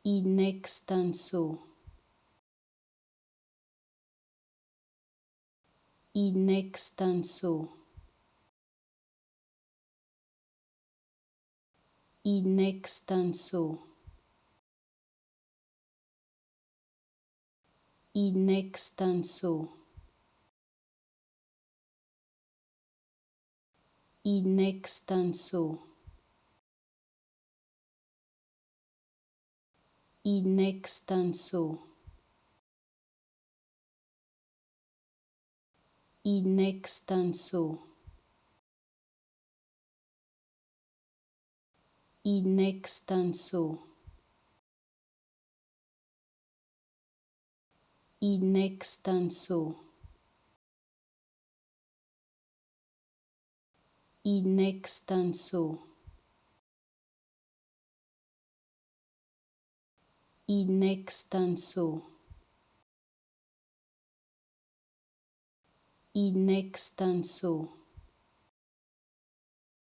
in extenso, in extenso, in extenso, in extenso, in extenso, in extenso, in extenso, in extenso, in extenso, in extenso, in extenso, in extenso,